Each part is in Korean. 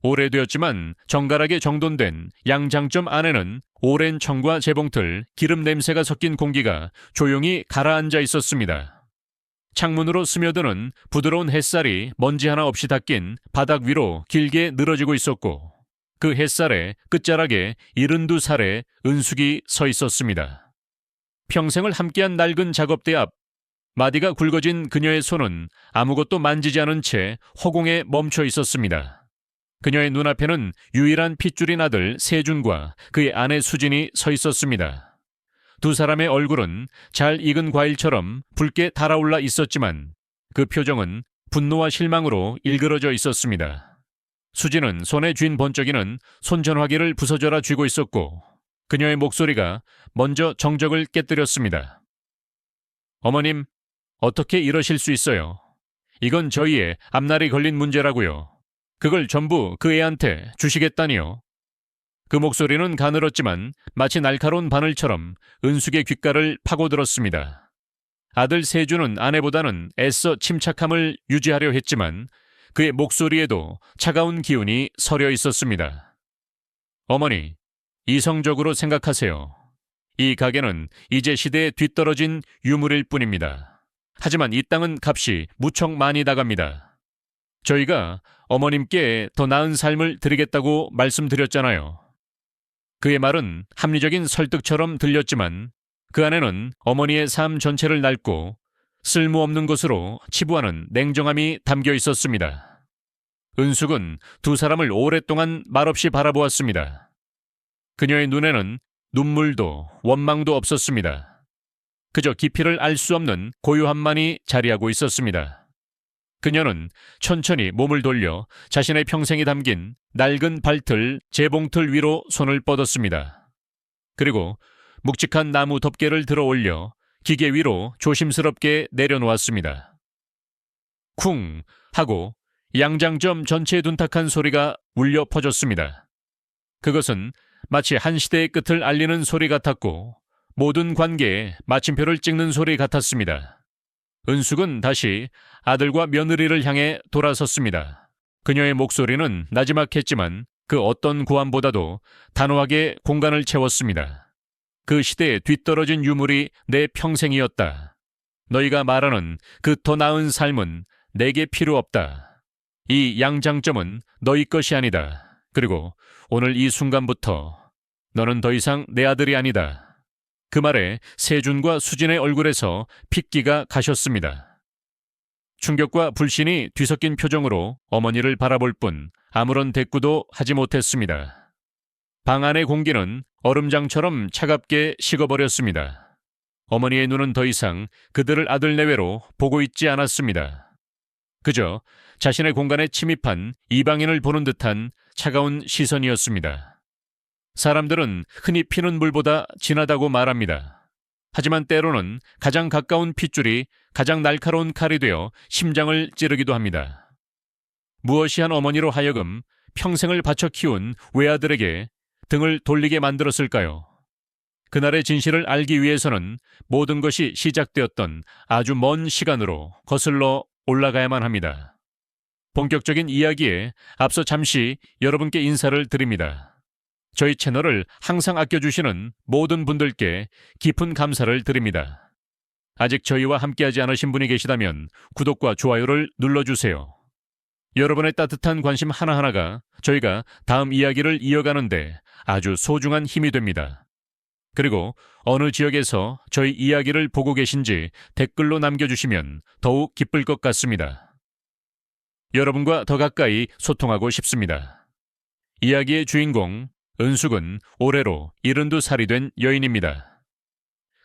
오래되었지만 정갈하게 정돈된 양장점 안에는 오랜 청과 재봉틀, 기름 냄새가 섞인 공기가 조용히 가라앉아 있었습니다. 창문으로 스며드는 부드러운 햇살이 먼지 하나 없이 닦인 바닥 위로 길게 늘어지고 있었고, 그 햇살의 끝자락에 72살의 은숙이 서 있었습니다. 평생을 함께한 낡은 작업대 앞, 마디가 굵어진 그녀의 손은 아무것도 만지지 않은 채 허공에 멈춰 있었습니다. 그녀의 눈앞에는 유일한 핏줄인 아들 세준과 그의 아내 수진이 서 있었습니다. 두 사람의 얼굴은 잘 익은 과일처럼 붉게 달아올라 있었지만 그 표정은 분노와 실망으로 일그러져 있었습니다. 수진은 손에 쥔 번쩍이는 손전화기를 부서져라 쥐고 있었고, 그녀의 목소리가 먼저 정적을 깨뜨렸습니다. 어머님, 어떻게 이러실 수 있어요? 이건 저희의 앞날이 걸린 문제라고요. 그걸 전부 그 애한테 주시겠다니요. 그 목소리는 가늘었지만 마치 날카로운 바늘처럼 은숙의 귓가를 파고들었습니다. 아들 세준은 아내보다는 애써 침착함을 유지하려 했지만 그의 목소리에도 차가운 기운이 서려 있었습니다. 어머니, 이성적으로 생각하세요. 이 가게는 이제 시대에 뒤떨어진 유물일 뿐입니다. 하지만 이 땅은 값이 무척 많이 나갑니다. 저희가 어머님께 더 나은 삶을 드리겠다고 말씀드렸잖아요. 그의 말은 합리적인 설득처럼 들렸지만 그 안에는 어머니의 삶 전체를 낡고 쓸모없는 것으로 치부하는 냉정함이 담겨 있었습니다. 은숙은 두 사람을 오랫동안 말없이 바라보았습니다. 그녀의 눈에는 눈물도 원망도 없었습니다. 그저 깊이를 알 수 없는 고요함만이 자리하고 있었습니다. 그녀는 천천히 몸을 돌려 자신의 평생이 담긴 낡은 발틀, 재봉틀 위로 손을 뻗었습니다. 그리고 묵직한 나무 덮개를 들어 올려 기계 위로 조심스럽게 내려놓았습니다. 쿵 하고 양장점 전체에 둔탁한 소리가 울려 퍼졌습니다. 그것은 마치 한 시대의 끝을 알리는 소리 같았고 모든 관계에 마침표를 찍는 소리 같았습니다. 은숙은 다시 아들과 며느리를 향해 돌아섰습니다. 그녀의 목소리는 나지막했지만 그 어떤 고함보다도 단호하게 공간을 채웠습니다. 그 시대에 뒤떨어진 유물이 내 평생이었다. 너희가 말하는 그 더 나은 삶은 내게 필요 없다. 이 양장점은 너희 것이 아니다. 그리고 오늘 이 순간부터 너는 더 이상 내 아들이 아니다. 그 말에 세준과 수진의 얼굴에서 핏기가 가셨습니다. 충격과 불신이 뒤섞인 표정으로 어머니를 바라볼 뿐 아무런 대꾸도 하지 못했습니다. 방 안의 공기는 얼음장처럼 차갑게 식어버렸습니다. 어머니의 눈은 더 이상 그들을 아들 내외로 보고 있지 않았습니다. 그저 자신의 공간에 침입한 이방인을 보는 듯한 차가운 시선이었습니다. 사람들은 흔히 피는 물보다 진하다고 말합니다. 하지만 때로는 가장 가까운 핏줄이 가장 날카로운 칼이 되어 심장을 찌르기도 합니다. 무엇이한 어머니로 하여금 평생을 바쳐 키운 외아들에게 등을 돌리게 만들었을까요? 그날의 진실을 알기 위해서는 모든 것이 시작되었던 아주 먼 시간으로 거슬러 올라가야만 합니다. 본격적인 이야기에 앞서 잠시 여러분께 인사를 드립니다. 저희 채널을 항상 아껴주시는 모든 분들께 깊은 감사를 드립니다. 아직 저희와 함께하지 않으신 분이 계시다면 구독과 좋아요를 눌러주세요. 여러분의 따뜻한 관심 하나하나가 저희가 다음 이야기를 이어가는데 아주 소중한 힘이 됩니다. 그리고 어느 지역에서 저희 이야기를 보고 계신지 댓글로 남겨주시면 더욱 기쁠 것 같습니다. 여러분과 더 가까이 소통하고 싶습니다. 이야기의 주인공 은숙은 올해로 72살이 된 여인입니다.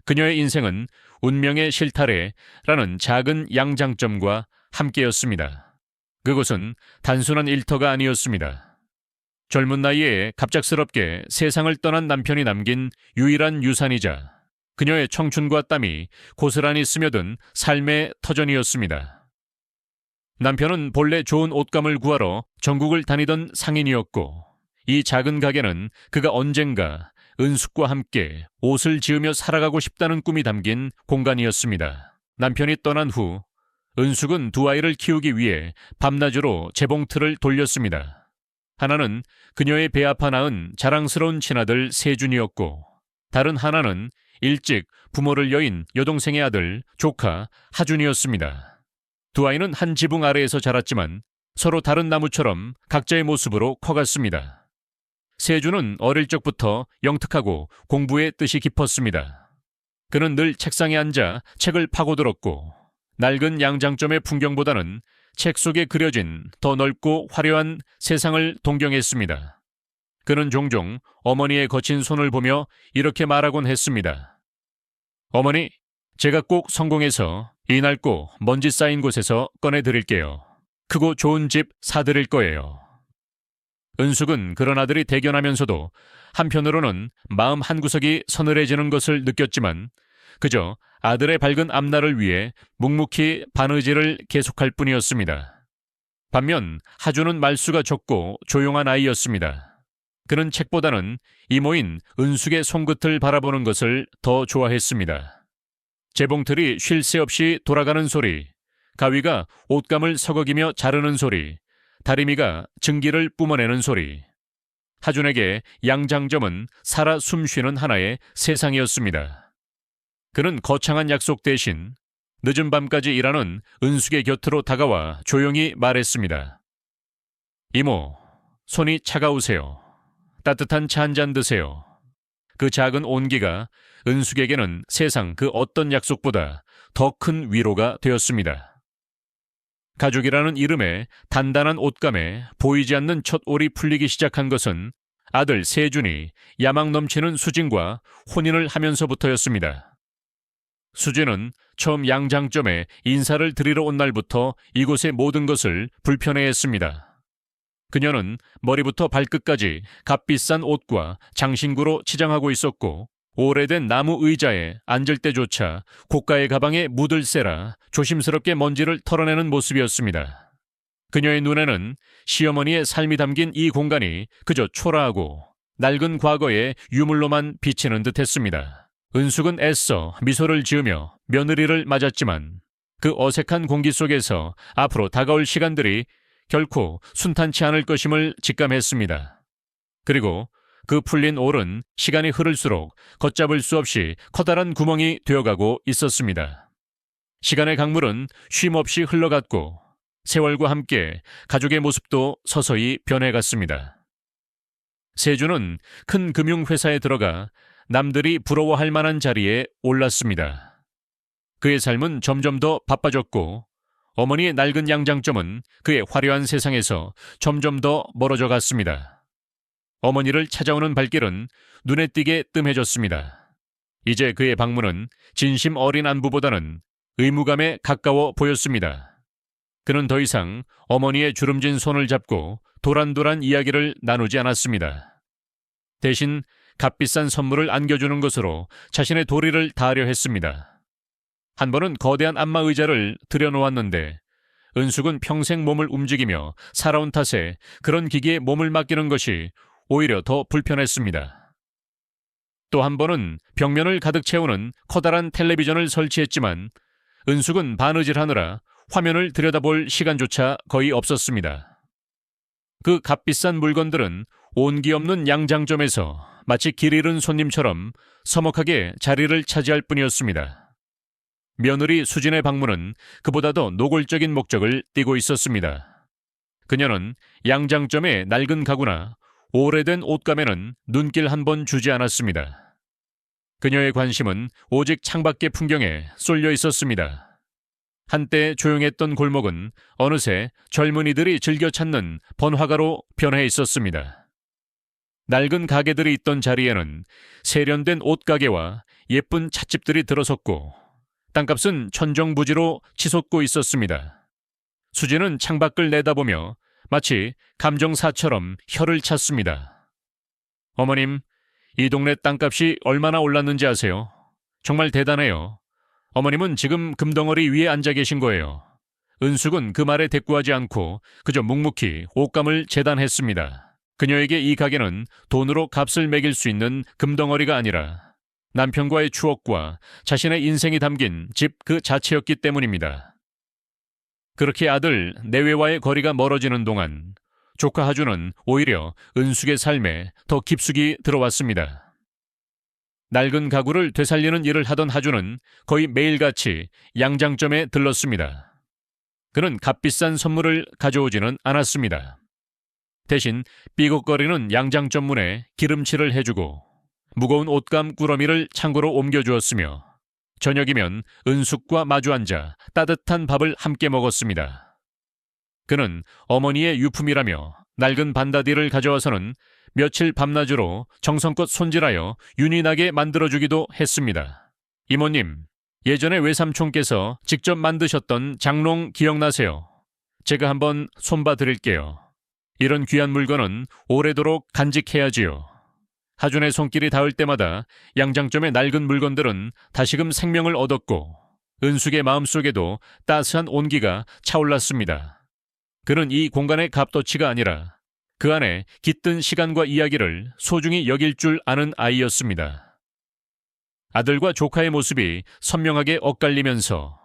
그녀의 인생은 운명의 실타래라는 작은 양장점과 함께였습니다. 그것은 단순한 일터가 아니었습니다. 젊은 나이에 갑작스럽게 세상을 떠난 남편이 남긴 유일한 유산이자 그녀의 청춘과 땀이 고스란히 스며든 삶의 터전이었습니다. 남편은 본래 좋은 옷감을 구하러 전국을 다니던 상인이었고 이 작은 가게는 그가 언젠가 은숙과 함께 옷을 지으며 살아가고 싶다는 꿈이 담긴 공간이었습니다. 남편이 떠난 후 은숙은 두 아이를 키우기 위해 밤낮으로 재봉틀을 돌렸습니다. 하나는 그녀의 배 아파 낳은 자랑스러운 친아들 세준이었고, 다른 하나는 일찍 부모를 여인 여동생의 아들 조카 하준이었습니다. 두 아이는 한 지붕 아래에서 자랐지만 서로 다른 나무처럼 각자의 모습으로 커갔습니다. 세준은 어릴 적부터 영특하고 공부에 뜻이 깊었습니다. 그는 늘 책상에 앉아 책을 파고들었고, 낡은 양장점의 풍경보다는 책 속에 그려진 더 넓고 화려한 세상을 동경했습니다. 그는 종종 어머니의 거친 손을 보며 이렇게 말하곤 했습니다. 어머니, 제가 꼭 성공해서 이 낡고 먼지 쌓인 곳에서 꺼내드릴게요. 크고 좋은 집 사드릴 거예요. 은숙은 그런 아들이 대견하면서도 한편으로는 마음 한구석이 서늘해지는 것을 느꼈지만 그저 아들의 밝은 앞날을 위해 묵묵히 바느질을 계속할 뿐이었습니다. 반면 하준은 말수가 적고 조용한 아이였습니다. 그는 책보다는 이모인 은숙의 손끝을 바라보는 것을 더 좋아했습니다. 재봉틀이 쉴 새 없이 돌아가는 소리, 가위가 옷감을 서걱이며 자르는 소리, 다리미가 증기를 뿜어내는 소리. 하준에게 양장점은 살아 숨쉬는 하나의 세상이었습니다. 그는 거창한 약속 대신 늦은 밤까지 일하는 은숙의 곁으로 다가와 조용히 말했습니다. 이모, 손이 차가우세요. 따뜻한 차 한 잔 드세요. 그 작은 온기가 은숙에게는 세상 그 어떤 약속보다 더 큰 위로가 되었습니다. 가족이라는 이름에 단단한 옷감에 보이지 않는 첫 올이 풀리기 시작한 것은 아들 세준이 야망 넘치는 수진과 혼인을 하면서부터였습니다. 수진은 처음 양장점에 인사를 드리러 온 날부터 이곳의 모든 것을 불편해했습니다. 그녀는 머리부터 발끝까지 값비싼 옷과 장신구로 치장하고 있었고, 오래된 나무 의자에 앉을 때조차 고가의 가방에 묻을 새라 조심스럽게 먼지를 털어내는 모습이었습니다. 그녀의 눈에는 시어머니의 삶이 담긴 이 공간이 그저 초라하고 낡은 과거의 유물로만 비치는 듯했습니다. 은숙은 애써 미소를 지으며 며느리를 맞았지만 그 어색한 공기 속에서 앞으로 다가올 시간들이 결코 순탄치 않을 것임을 직감했습니다. 그리고 그 풀린 올은 시간이 흐를수록 걷잡을 수 없이 커다란 구멍이 되어가고 있었습니다. 시간의 강물은 쉼없이 흘러갔고 세월과 함께 가족의 모습도 서서히 변해갔습니다. 세준은 큰 금융회사에 들어가 남들이 부러워할 만한 자리에 올랐습니다. 그의 삶은 점점 더 바빠졌고 어머니의 낡은 양장점은 그의 화려한 세상에서 점점 더 멀어져 갔습니다. 어머니를 찾아오는 발길은 눈에 띄게 뜸해졌습니다. 이제 그의 방문은 진심 어린 안부보다는 의무감에 가까워 보였습니다. 그는 더 이상 어머니의 주름진 손을 잡고 도란도란 이야기를 나누지 않았습니다. 대신 값비싼 선물을 안겨주는 것으로 자신의 도리를 다하려 했습니다. 한 번은 거대한 안마 의자를 들여놓았는데 은숙은 평생 몸을 움직이며 살아온 탓에 그런 기기에 몸을 맡기는 것이 오히려 더 불편했습니다. 또 한 번은 벽면을 가득 채우는 커다란 텔레비전을 설치했지만 은숙은 바느질하느라 화면을 들여다볼 시간조차 거의 없었습니다. 그 값비싼 물건들은 온기 없는 양장점에서 마치 길 잃은 손님처럼 서먹하게 자리를 차지할 뿐이었습니다. 며느리 수진의 방문은 그보다 더 노골적인 목적을 띠고 있었습니다. 그녀는 양장점의 낡은 가구나 오래된 옷감에는 눈길 한 번 주지 않았습니다. 그녀의 관심은 오직 창밖의 풍경에 쏠려 있었습니다. 한때 조용했던 골목은 어느새 젊은이들이 즐겨 찾는 번화가로 변해 있었습니다. 낡은 가게들이 있던 자리에는 세련된 옷가게와 예쁜 찻집들이 들어섰고 땅값은 천정부지로 치솟고 있었습니다. 수진은 창밖을 내다보며 마치 감정사처럼 혀를 찼습니다. 어머님, 이 동네 땅값이 얼마나 올랐는지 아세요? 정말 대단해요. 어머님은 지금 금덩어리 위에 앉아 계신 거예요. 은숙은 그 말에 대꾸하지 않고 그저 묵묵히 옷감을 재단했습니다. 그녀에게 이 가게는 돈으로 값을 매길 수 있는 금덩어리가 아니라 남편과의 추억과 자신의 인생이 담긴 집 그 자체였기 때문입니다. 그렇게 아들 내외와의 거리가 멀어지는 동안 조카 하주는 오히려 은숙의 삶에 더 깊숙이 들어왔습니다. 낡은 가구를 되살리는 일을 하던 하주는 거의 매일같이 양장점에 들렀습니다. 그는 값비싼 선물을 가져오지는 않았습니다. 대신 삐걱거리는 양장점 문에 기름칠을 해주고 무거운 옷감 꾸러미를 창고로 옮겨주었으며 저녁이면 은숙과 마주 앉아 따뜻한 밥을 함께 먹었습니다. 그는 어머니의 유품이라며 낡은 반다디를 가져와서는 며칠 밤낮으로 정성껏 손질하여 윤이 나게 만들어주기도 했습니다. 이모님, 예전에 외삼촌께서 직접 만드셨던 장롱 기억나세요? 제가 한번 손봐 드릴게요. 이런 귀한 물건은 오래도록 간직해야지요. 하준의 손길이 닿을 때마다 양장점의 낡은 물건들은 다시금 생명을 얻었고 은숙의 마음속에도 따스한 온기가 차올랐습니다. 그는 이 공간의 값어치가 아니라 그 안에 깃든 시간과 이야기를 소중히 여길 줄 아는 아이였습니다. 아들과 조카의 모습이 선명하게 엇갈리면서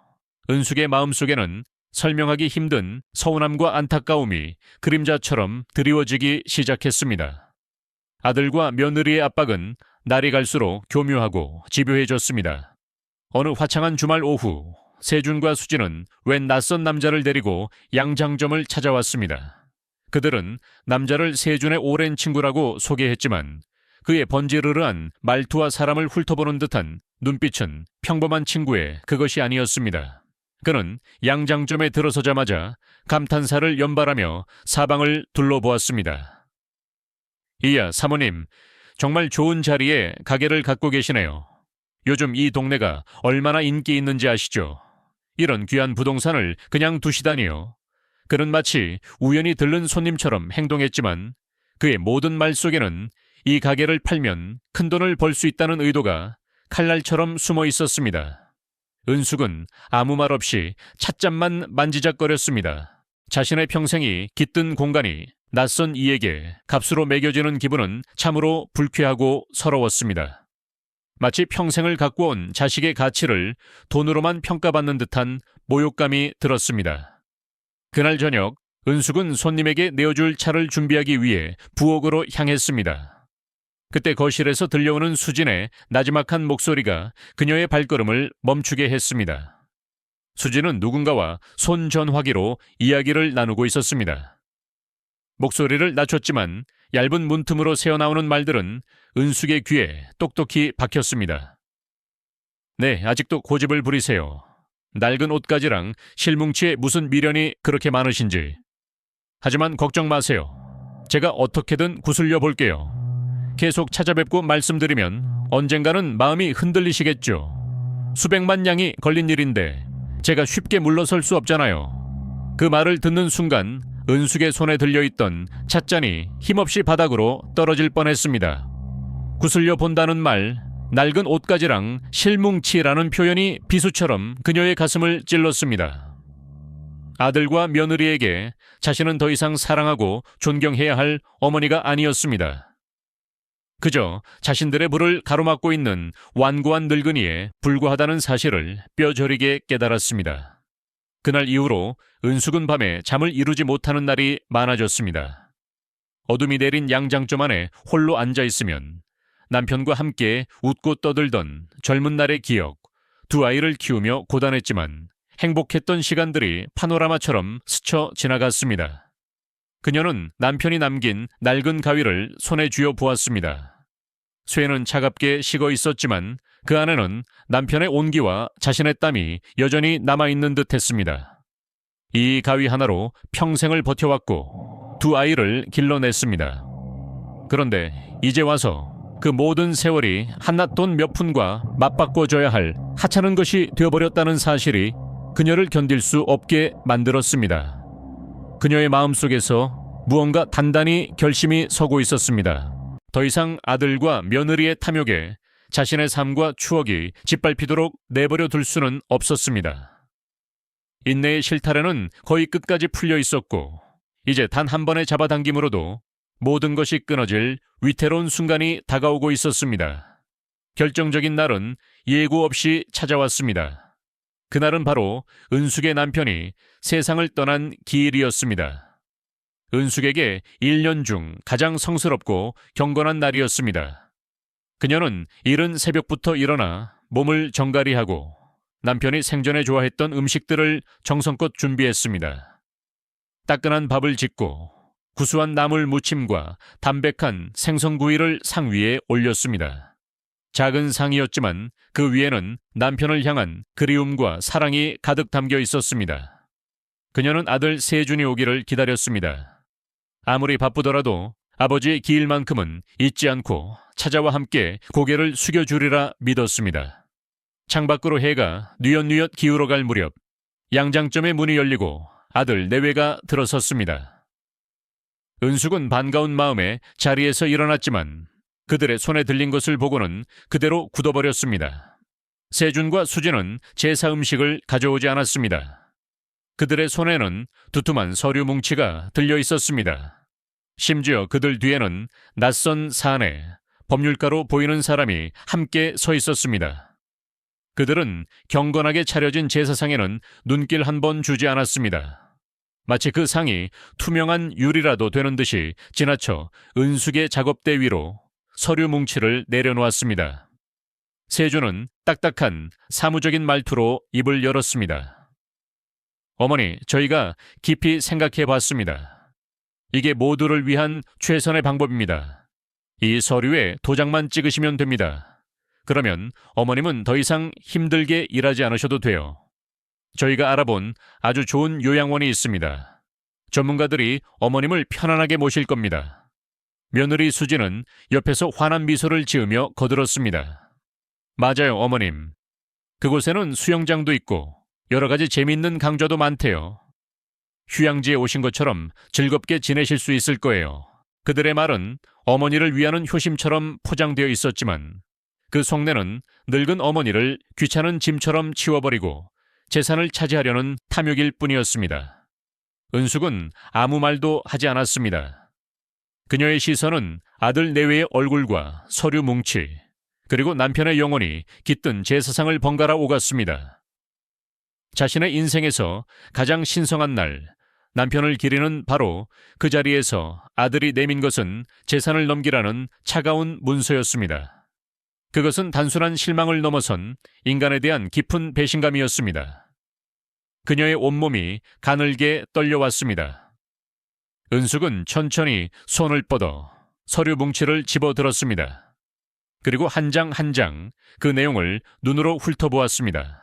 은숙의 마음속에는 설명하기 힘든 서운함과 안타까움이 그림자처럼 드리워지기 시작했습니다. 아들과 며느리의 압박은 날이 갈수록 교묘하고 집요해졌습니다. 어느 화창한 주말 오후, 세준과 수진은 웬 낯선 남자를 데리고 양장점을 찾아왔습니다. 그들은 남자를 세준의 오랜 친구라고 소개했지만 그의 번지르르한 말투와 사람을 훑어보는 듯한 눈빛은 평범한 친구의 그것이 아니었습니다. 그는 양장점에 들어서자마자 감탄사를 연발하며 사방을 둘러보았습니다. 이야, 사모님, 정말 좋은 자리에 가게를 갖고 계시네요. 요즘 이 동네가 얼마나 인기 있는지 아시죠? 이런 귀한 부동산을 그냥 두시다니요. 그는 마치 우연히 들른 손님처럼 행동했지만 그의 모든 말 속에는 이 가게를 팔면 큰돈을 벌 수 있다는 의도가 칼날처럼 숨어 있었습니다. 은숙은 아무 말 없이 찻잔만 만지작거렸습니다. 자신의 평생이 깃든 공간이 낯선 이에게 값으로 매겨지는 기분은 참으로 불쾌하고 서러웠습니다. 마치 평생을 갖고 온 자식의 가치를 돈으로만 평가받는 듯한 모욕감이 들었습니다. 그날 저녁 은숙은 손님에게 내어줄 차를 준비하기 위해 부엌으로 향했습니다. 그때 거실에서 들려오는 수진의 나지막한 목소리가 그녀의 발걸음을 멈추게 했습니다. 수진은 누군가와 손전화기로 이야기를 나누고 있었습니다. 목소리를 낮췄지만 얇은 문틈으로 새어나오는 말들은 은숙의 귀에 똑똑히 박혔습니다. 네, 아직도 고집을 부리세요. 낡은 옷가지랑 실뭉치에 무슨 미련이 그렇게 많으신지. 하지만 걱정 마세요. 제가 어떻게든 구슬려 볼게요. 계속 찾아뵙고 말씀드리면 언젠가는 마음이 흔들리시겠죠. 수백만 양이 걸린 일인데 제가 쉽게 물러설 수 없잖아요. 그 말을 듣는 순간 은숙의 손에 들려있던 찻잔이 힘없이 바닥으로 떨어질 뻔했습니다. 구슬려 본다는 말, 낡은 옷가지랑 실뭉치라는 표현이 비수처럼 그녀의 가슴을 찔렀습니다. 아들과 며느리에게 자신은 더 이상 사랑하고 존경해야 할 어머니가 아니었습니다. 그저 자신들의 부를 가로막고 있는 완고한 늙은이에 불과하다는 사실을 뼈저리게 깨달았습니다. 그날 이후로 은숙은 밤에 잠을 이루지 못하는 날이 많아졌습니다. 어둠이 내린 양장점 안에 홀로 앉아있으면 남편과 함께 웃고 떠들던 젊은 날의 기억, 두 아이를 키우며 고단했지만 행복했던 시간들이 파노라마처럼 스쳐 지나갔습니다. 그녀는 남편이 남긴 낡은 가위를 손에 쥐어 보았습니다. 쇠는 차갑게 식어 있었지만 그 안에는 남편의 온기와 자신의 땀이 여전히 남아있는 듯했습니다. 이 가위 하나로 평생을 버텨왔고 두 아이를 길러냈습니다. 그런데 이제 와서 그 모든 세월이 한낱 돈 몇 푼과 맞바꿔줘야 할 하찮은 것이 되어버렸다는 사실이 그녀를 견딜 수 없게 만들었습니다. 그녀의 마음속에서 무언가 단단히 결심이 서고 있었습니다. 더 이상 아들과 며느리의 탐욕에 자신의 삶과 추억이 짓밟히도록 내버려 둘 수는 없었습니다. 인내의 실타래는 거의 끝까지 풀려 있었고 이제 단 한 번의 잡아당김으로도 모든 것이 끊어질 위태로운 순간이 다가오고 있었습니다. 결정적인 날은 예고 없이 찾아왔습니다. 그날은 바로 은숙의 남편이 세상을 떠난 기일이었습니다. 은숙에게 1년 중 가장 성스럽고 경건한 날이었습니다. 그녀는 이른 새벽부터 일어나 몸을 정갈이하고 남편이 생전에 좋아했던 음식들을 정성껏 준비했습니다. 따끈한 밥을 짓고 구수한 나물 무침과 담백한 생선구이를 상 위에 올렸습니다. 작은 상이었지만 그 위에는 남편을 향한 그리움과 사랑이 가득 담겨 있었습니다. 그녀는 아들 세준이 오기를 기다렸습니다. 아무리 바쁘더라도 아버지의 기일만큼은 잊지 않고 찾아와 함께 고개를 숙여주리라 믿었습니다. 창밖으로 해가 뉘엿뉘엿 기울어갈 무렵 양장점의 문이 열리고 아들 내외가 들어섰습니다. 은숙은 반가운 마음에 자리에서 일어났지만 그들의 손에 들린 것을 보고는 그대로 굳어버렸습니다. 세준과 수진은 제사 음식을 가져오지 않았습니다. 그들의 손에는 두툼한 서류 뭉치가 들려 있었습니다. 심지어 그들 뒤에는 낯선 사내, 법률가로 보이는 사람이 함께 서 있었습니다. 그들은 경건하게 차려진 제사상에는 눈길 한 번 주지 않았습니다. 마치 그 상이 투명한 유리라도 되는 듯이 지나쳐 은숙의 작업대 위로 서류 뭉치를 내려놓았습니다. 세준은 딱딱한 사무적인 말투로 입을 열었습니다. 어머니, 저희가 깊이 생각해 봤습니다. 이게 모두를 위한 최선의 방법입니다. 이 서류에 도장만 찍으시면 됩니다. 그러면 어머님은 더 이상 힘들게 일하지 않으셔도 돼요. 저희가 알아본 아주 좋은 요양원이 있습니다. 전문가들이 어머님을 편안하게 모실 겁니다. 며느리 수지는 옆에서 환한 미소를 지으며 거들었습니다. 맞아요, 어머님. 그곳에는 수영장도 있고 여러 가지 재미있는 강좌도 많대요. 휴양지에 오신 것처럼 즐겁게 지내실 수 있을 거예요. 그들의 말은 어머니를 위하는 효심처럼 포장되어 있었지만 그 속내는 늙은 어머니를 귀찮은 짐처럼 치워버리고 재산을 차지하려는 탐욕일 뿐이었습니다. 은숙은 아무 말도 하지 않았습니다. 그녀의 시선은 아들 내외의 얼굴과 서류 뭉치, 그리고 남편의 영혼이 깃든 제사상을 번갈아 오갔습니다. 자신의 인생에서 가장 신성한 날, 남편을 기리는 바로 그 자리에서 아들이 내민 것은 재산을 넘기라는 차가운 문서였습니다. 그것은 단순한 실망을 넘어선 인간에 대한 깊은 배신감이었습니다. 그녀의 온몸이 가늘게 떨려왔습니다. 은숙은 천천히 손을 뻗어 서류 뭉치를 집어들었습니다. 그리고 한 장 한 장 그 내용을 눈으로 훑어보았습니다.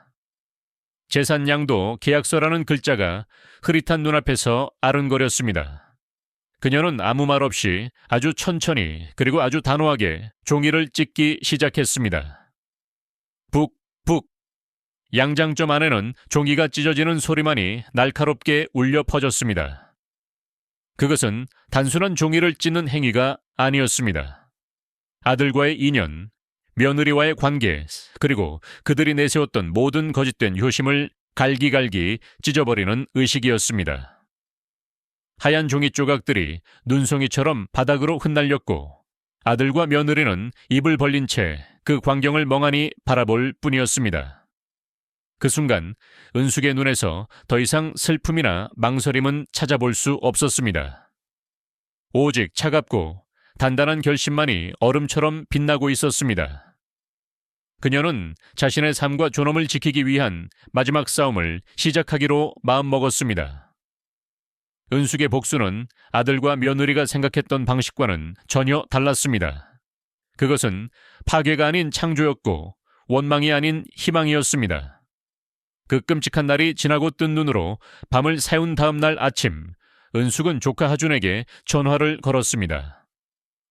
재산양도 계약서라는 글자가 흐릿한 눈앞에서 아른거렸습니다. 그녀는 아무 말 없이 아주 천천히 그리고 아주 단호하게 종이를 찢기 시작했습니다. 북북. 양장점 안에는 종이가 찢어지는 소리만이 날카롭게 울려 퍼졌습니다. 그것은 단순한 종이를 찢는 행위가 아니었습니다. 아들과의 인연, 며느리와의 관계, 그리고 그들이 내세웠던 모든 거짓된 효심을 갈기갈기 찢어버리는 의식이었습니다. 하얀 종이 조각들이 눈송이처럼 바닥으로 흩날렸고 아들과 며느리는 입을 벌린 채 그 광경을 멍하니 바라볼 뿐이었습니다. 그 순간 은숙의 눈에서 더 이상 슬픔이나 망설임은 찾아볼 수 없었습니다. 오직 차갑고 단단한 결심만이 얼음처럼 빛나고 있었습니다. 그녀는 자신의 삶과 존엄을 지키기 위한 마지막 싸움을 시작하기로 마음먹었습니다. 은숙의 복수는 아들과 며느리가 생각했던 방식과는 전혀 달랐습니다. 그것은 파괴가 아닌 창조였고 원망이 아닌 희망이었습니다. 그 끔찍한 날이 지나고 뜬 눈으로 밤을 새운 다음 날 아침, 은숙은 조카 하준에게 전화를 걸었습니다.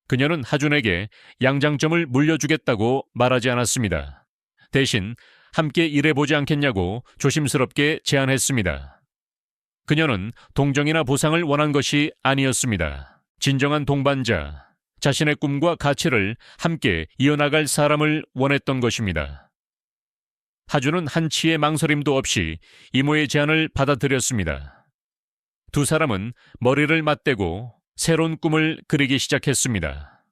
그녀는 하준에게 양장점을 물려주겠다고 말하지 않았습니다. 대신 함께 일해보지 않겠냐고 조심스럽게 제안했습니다. 그녀는 동정이나 보상을 원한 것이 아니었습니다. 진정한 동반자, 자신의 꿈과 가치를 함께 이어나갈 사람을 원했던 것입니다. 하준은 한치의 망설임도 없이 이모의 제안을 받아들였습니다. 두 사람은 머리를 맞대고 새로운 꿈을 그리기 시작했습니다.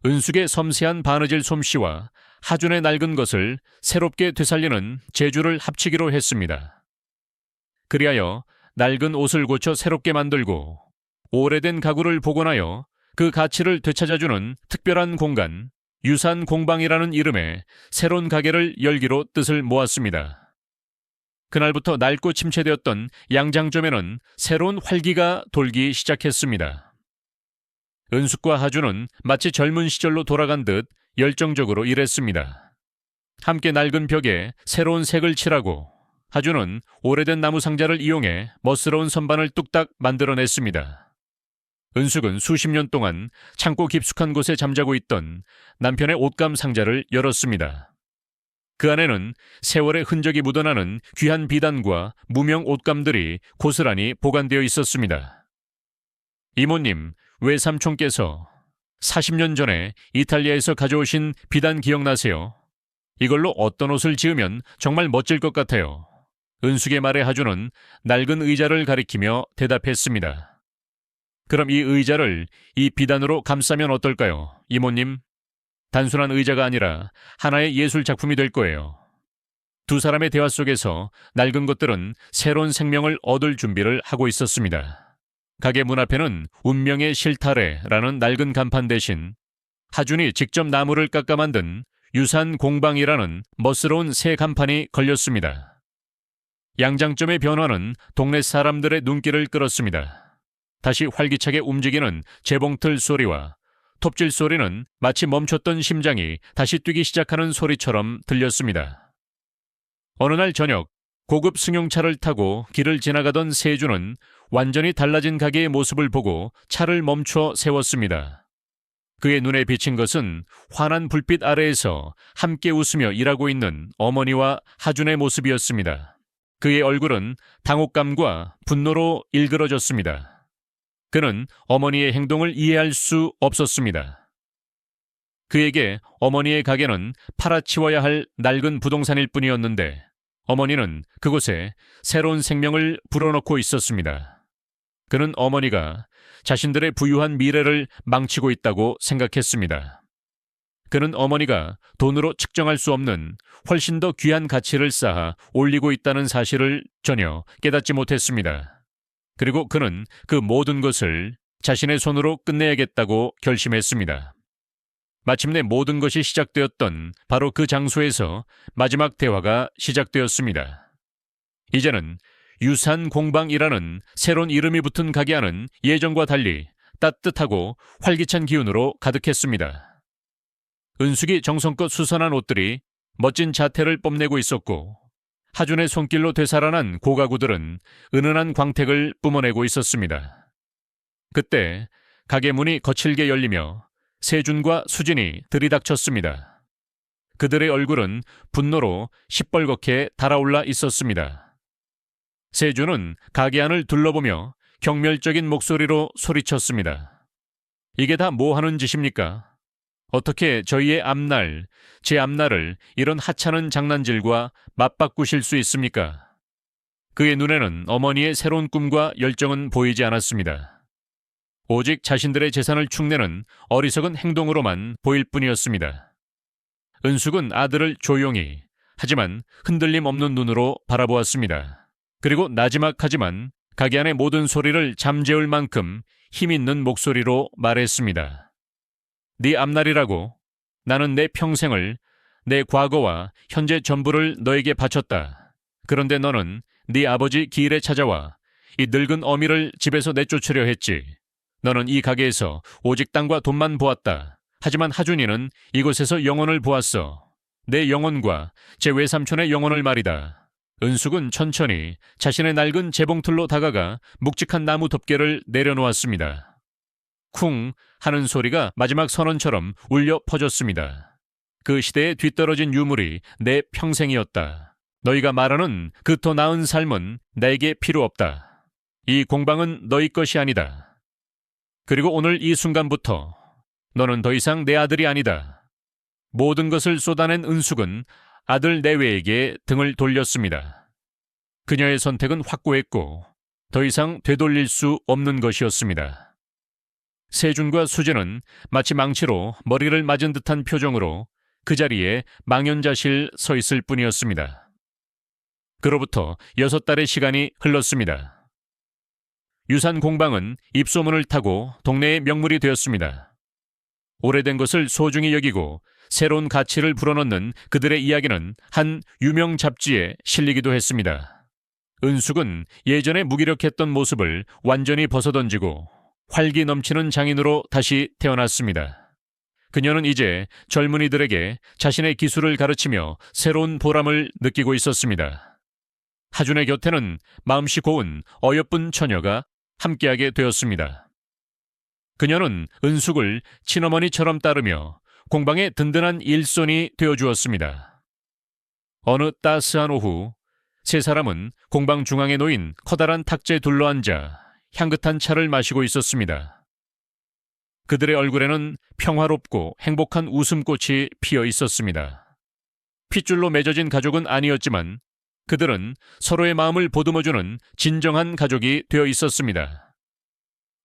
은숙의 섬세한 바느질 솜씨와 하준의 낡은 것을 새롭게 되살리는 재주를 합치기로 했습니다. 그리하여 낡은 옷을 고쳐 새롭게 만들고 오래된 가구를 복원하여 그 가치를 되찾아주는 특별한 공간, 유산공방이라는 이름의 새로운 가게를 열기로 뜻을 모았습니다. 그날부터 낡고 침체되었던 양장점에는 새로운 활기가 돌기 시작했습니다. 은숙과 하주는 마치 젊은 시절로 돌아간 듯 열정적으로 일했습니다. 함께 낡은 벽에 새로운 색을 칠하고 하주는 오래된 나무 상자를 이용해 멋스러운 선반을 뚝딱 만들어냈습니다. 은숙은 수십 년 동안 창고 깊숙한 곳에 잠자고 있던 남편의 옷감 상자를 열었습니다. 그 안에는 세월의 흔적이 묻어나는 귀한 비단과 무명 옷감들이 고스란히 보관되어 있었습니다. 이모님, 외삼촌께서 40년 전에 이탈리아에서 가져오신 비단 기억나세요? 이걸로 어떤 옷을 지으면 정말 멋질 것 같아요. 은숙의 말에 하주는 낡은 의자를 가리키며 대답했습니다. 그럼 이 의자를 이 비단으로 감싸면 어떨까요, 이모님? 단순한 의자가 아니라 하나의 예술 작품이 될 거예요. 두 사람의 대화 속에서 낡은 것들은 새로운 생명을 얻을 준비를 하고 있었습니다. 가게 문 앞에는 운명의 실타래라는 낡은 간판 대신 하준이 직접 나무를 깎아 만든 유산공방이라는 멋스러운 새 간판이 걸렸습니다. 양장점의 변화는 동네 사람들의 눈길을 끌었습니다. 다시 활기차게 움직이는 재봉틀 소리와 톱질 소리는 마치 멈췄던 심장이 다시 뛰기 시작하는 소리처럼 들렸습니다. 어느 날 저녁, 고급 승용차를 타고 길을 지나가던 세주는 완전히 달라진 가게의 모습을 보고 차를 멈춰 세웠습니다. 그의 눈에 비친 것은 환한 불빛 아래에서 함께 웃으며 일하고 있는 어머니와 하준의 모습이었습니다. 그의 얼굴은 당혹감과 분노로 일그러졌습니다. 그는 어머니의 행동을 이해할 수 없었습니다. 그에게 어머니의 가게는 팔아치워야 할 낡은 부동산일 뿐이었는데 어머니는 그곳에 새로운 생명을 불어넣고 있었습니다. 그는 어머니가 자신들의 부유한 미래를 망치고 있다고 생각했습니다. 그는 어머니가 돈으로 측정할 수 없는 훨씬 더 귀한 가치를 쌓아 올리고 있다는 사실을 전혀 깨닫지 못했습니다. 그리고 그는 그 모든 것을 자신의 손으로 끝내야겠다고 결심했습니다. 마침내 모든 것이 시작되었던 바로 그 장소에서 마지막 대화가 시작되었습니다. 이제는 유산공방이라는 새로운 이름이 붙은 가게 안은 예전과 달리 따뜻하고 활기찬 기운으로 가득했습니다. 은숙이 정성껏 수선한 옷들이 멋진 자태를 뽐내고 있었고 하준의 손길로 되살아난 고가구들은 은은한 광택을 뿜어내고 있었습니다. 그때 가게 문이 거칠게 열리며 세준과 수진이 들이닥쳤습니다. 그들의 얼굴은 분노로 시뻘겋게 달아올라 있었습니다. 세준은 가게 안을 둘러보며 경멸적인 목소리로 소리쳤습니다. 이게 다 뭐 하는 짓입니까? 어떻게 저희의 앞날, 제 앞날을 이런 하찮은 장난질과 맞바꾸실 수 있습니까? 그의 눈에는 어머니의 새로운 꿈과 열정은 보이지 않았습니다. 오직 자신들의 재산을 축내는 어리석은 행동으로만 보일 뿐이었습니다. 은숙은 아들을 조용히, 하지만 흔들림 없는 눈으로 바라보았습니다. 그리고 나지막하지만 가게 안의 모든 소리를 잠재울 만큼 힘있는 목소리로 말했습니다. 네 앞날이라고. 나는 내 평생을, 내 과거와 현재 전부를 너에게 바쳤다. 그런데 너는 네 아버지 기일에 찾아와 이 늙은 어미를 집에서 내쫓으려 했지. 너는 이 가게에서 오직 땅과 돈만 보았다. 하지만 하준이는 이곳에서 영혼을 보았어. 내 영혼과 제 외삼촌의 영혼을 말이다. 은숙은 천천히 자신의 낡은 재봉틀로 다가가 묵직한 나무 덮개를 내려놓았습니다. 쿵 하는 소리가 마지막 선언처럼 울려 퍼졌습니다. 그 시대에 뒤떨어진 유물이 내 평생이었다. 너희가 말하는 그 더 나은 삶은 나에게 필요 없다. 이 공방은 너희 것이 아니다. 그리고 오늘 이 순간부터 너는 더 이상 내 아들이 아니다. 모든 것을 쏟아낸 은숙은 아들 내외에게 등을 돌렸습니다. 그녀의 선택은 확고했고 더 이상 되돌릴 수 없는 것이었습니다. 세준과 수진은 마치 망치로 머리를 맞은 듯한 표정으로 그 자리에 망연자실 서 있을 뿐이었습니다. 그로부터 6달의 시간이 흘렀습니다. 유산 공방은 입소문을 타고 동네의 명물이 되었습니다. 오래된 것을 소중히 여기고 새로운 가치를 불어넣는 그들의 이야기는 한 유명 잡지에 실리기도 했습니다. 은숙은 예전에 무기력했던 모습을 완전히 벗어던지고 활기 넘치는 장인으로 다시 태어났습니다. 그녀는 이제 젊은이들에게 자신의 기술을 가르치며 새로운 보람을 느끼고 있었습니다. 하준의 곁에는 마음씨 고운 어여쁜 처녀가 함께하게 되었습니다. 그녀는 은숙을 친어머니처럼 따르며 공방의 든든한 일손이 되어주었습니다. 어느 따스한 오후, 세 사람은 공방 중앙에 놓인 커다란 탁자에 둘러앉아 향긋한 차를 마시고 있었습니다. 그들의 얼굴에는 평화롭고 행복한 웃음꽃이 피어 있었습니다. 핏줄로 맺어진 가족은 아니었지만 그들은 서로의 마음을 보듬어주는 진정한 가족이 되어 있었습니다.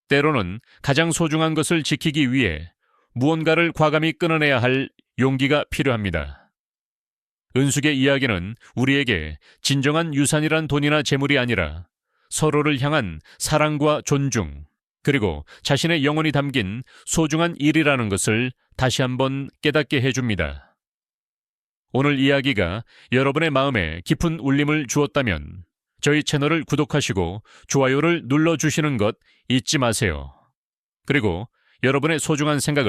때로는 가장 소중한 것을 지키기 위해 무언가를 과감히 끊어내야 할 용기가 필요합니다. 은숙의 이야기는 우리에게 진정한 유산이란 돈이나 재물이 아니라 서로를 향한 사랑과 존중, 그리고 자신의 영혼이 담긴 소중한 일이라는 것을 다시 한번 깨닫게 해줍니다. 오늘 이야기가 여러분의 마음에 깊은 울림을 주었다면 저희 채널을 구독하시고 좋아요를 눌러주시는 것 잊지 마세요. 그리고 여러분의 소중한 생각을